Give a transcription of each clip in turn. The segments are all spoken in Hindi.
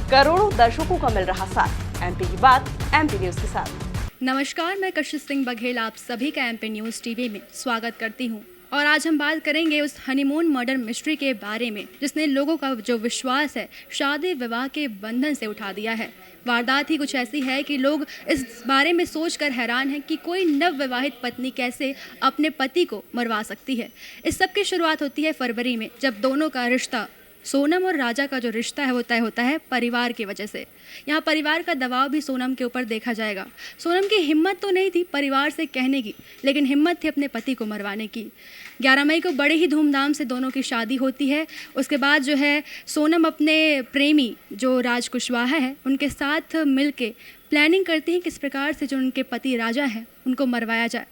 करोड़ों दर्शकों का मिल रहा साथ। एमपी की बात एमपी न्यूज के साथ। नमस्कार, मैं कशिश सिंह बघेल आप सभी का एमपी न्यूज़ टीवी में स्वागत करती हूं। और आज हम बात करेंगे उस हनीमून मर्डर मिस्ट्री के बारे में जिसने लोगों का जो विश्वास है शादी विवाह के बंधन से उठा दिया है। वारदात ही कुछ ऐसी है कि लोग इस बारे में सोचकर हैरान हैं कि कोई नवविवाहित पत्नी कैसे अपने पति को मरवा सकती है। इस सब की शुरुआत होती है फरवरी में, जब दोनों का रिश्ता, सोनम और राजा का जो रिश्ता है वो तय होता है परिवार की वजह से। यहाँ परिवार का दबाव भी सोनम के ऊपर देखा जाएगा। सोनम की हिम्मत तो नहीं थी परिवार से कहने की, लेकिन हिम्मत थी अपने पति को मरवाने की। 11 मई को बड़े ही धूमधाम से दोनों की शादी होती है। उसके बाद जो है सोनम अपने प्रेमी जो राज कुशवाहा है उनके साथ मिलके प्लानिंग करती हैं किस प्रकार से जो उनके पति राजा हैं उनको मरवाया जाए।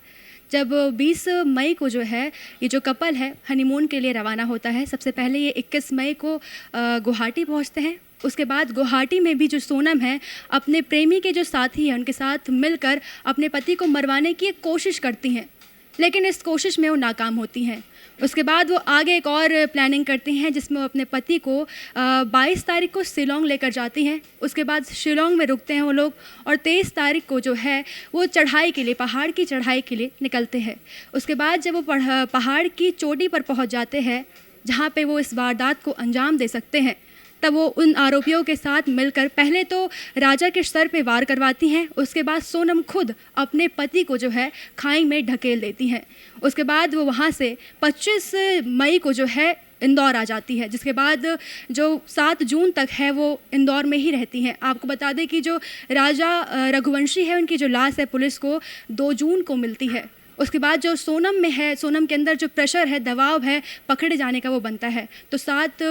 जब 20 मई को जो है ये जो कपल है हनीमून के लिए रवाना होता है। सबसे पहले ये 21 मई को गुवाहाटी पहुंचते हैं। उसके बाद गुवाहाटी में भी जो सोनम है अपने प्रेमी के जो साथी हैं उनके साथ मिलकर अपने पति को मरवाने की एक कोशिश करती हैं, लेकिन इस कोशिश में वो नाकाम होती हैं। उसके बाद वो आगे एक और प्लानिंग करती हैं जिसमें वो अपने पति को 22 तारीख को शिलोंग लेकर जाती हैं। उसके बाद शिलोंग में रुकते हैं वो लोग और 23 तारीख को जो है वो चढ़ाई के लिए, पहाड़ की चढ़ाई के लिए निकलते हैं। उसके बाद जब वो पहाड़ की चोटी पर पहुंच जाते हैं जहां पे वो इस वारदात को अंजाम दे सकते हैं, तब वो उन आरोपियों के साथ मिलकर पहले तो राजा के सर पे वार करवाती हैं। उसके बाद सोनम खुद अपने पति को जो है खाई में ढकेल देती हैं। उसके बाद वो वहाँ से 25 मई को जो है इंदौर आ जाती है, जिसके बाद जो 7 जून तक है वो इंदौर में ही रहती हैं। आपको बता दें कि जो राजा रघुवंशी है उनकी जो लाश है पुलिस को 2 जून को मिलती है। उसके बाद जो सोनम में है, सोनम के अंदर जो प्रेशर है, दबाव है पकड़े जाने का, वो बनता है। तो 7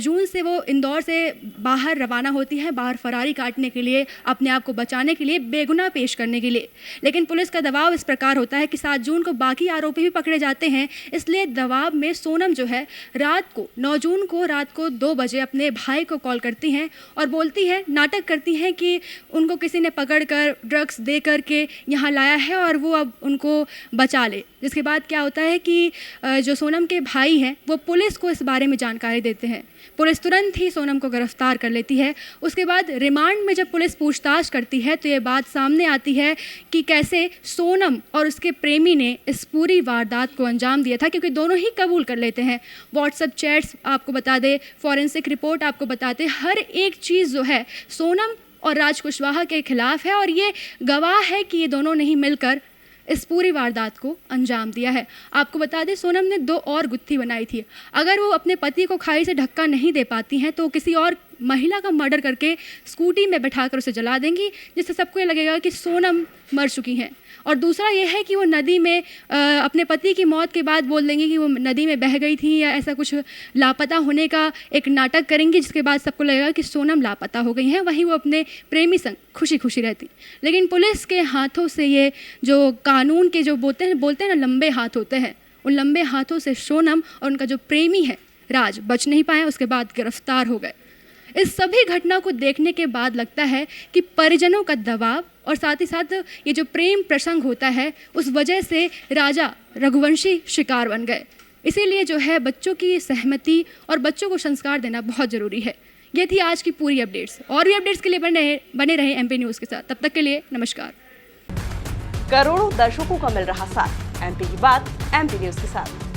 जून से वो इंदौर से बाहर रवाना होती है, बाहर फरारी काटने के लिए, अपने आप को बचाने के लिए, बेगुनाह पेश करने के लिए। लेकिन पुलिस का दबाव इस प्रकार होता है कि 7 जून को बाकी आरोपी भी पकड़े जाते हैं। इसलिए दबाव में सोनम जो है रात को 9 जून को रात को 2 बजे अपने भाई को कॉल करती हैं और बोलती हैं, नाटक करती हैं कि उनको किसी ने पकड़ कर ड्रग्स दे करके यहाँ लाया है और वो अब उनको बचा ले। जिसके बाद क्या होता है कि जो सोनम के भाई हैं वो पुलिस को इस बारे में जानकारी देते हैं। पुलिस तुरंत ही सोनम को गिरफ्तार कर लेती है। उसके बाद रिमांड में जब पुलिस पूछताछ करती है तो ये बात सामने आती है कि कैसे सोनम और उसके प्रेमी ने इस पूरी वारदात को अंजाम दिया था, क्योंकि दोनों ही कबूल कर लेते हैं। व्हाट्सएप चैट्स आपको बता दे, फॉरेंसिक रिपोर्ट आपको बताते, हर एक चीज़ जो है सोनम और राज कुशवाहा के खिलाफ है और ये गवाह है कि ये दोनों ने ही मिलकर इस पूरी वारदात को अंजाम दिया है। आपको बता दें सोनम ने 2 और गुत्थी बनाई थी। अगर वो अपने पति को खाई से धक्का नहीं दे पाती हैं तो किसी और महिला का मर्डर करके स्कूटी में बैठाकर उसे जला देंगी, जिससे सबको ये लगेगा कि सोनम मर चुकी हैं। और दूसरा ये है कि वो नदी में अपने पति की मौत के बाद बोल देंगी कि वो नदी में बह गई थी या ऐसा कुछ लापता होने का एक नाटक करेंगी, जिसके बाद सबको लगेगा कि सोनम लापता हो गई हैं। वहीं वो अपने प्रेमी संग खुशी खुशी रहती। लेकिन पुलिस के हाथों से ये जो कानून के जो बोलते हैं ना लंबे हाथ होते हैं, उन लंबे हाथों से सोनम और उनका जो प्रेमी है राज बच नहीं पाए। उसके बाद गिरफ्तार हो गए। इस सभी घटना को देखने के बाद लगता है कि परिजनों का दबाव और साथ ही साथ ये जो प्रेम प्रसंग होता है उस वजह से राजा रघुवंशी शिकार बन गए। इसीलिए जो है बच्चों की सहमति और बच्चों को संस्कार देना बहुत ज़रूरी है। ये थी आज की पूरी अपडेट्स। और भी अपडेट्स के लिए बने रहे एमपी न्यूज़ के साथ। तब तक के लिए नमस्कार। करोड़ों दर्शकों का मिल रहा साथ। एमपी की बात एमपी न्यूज के साथ।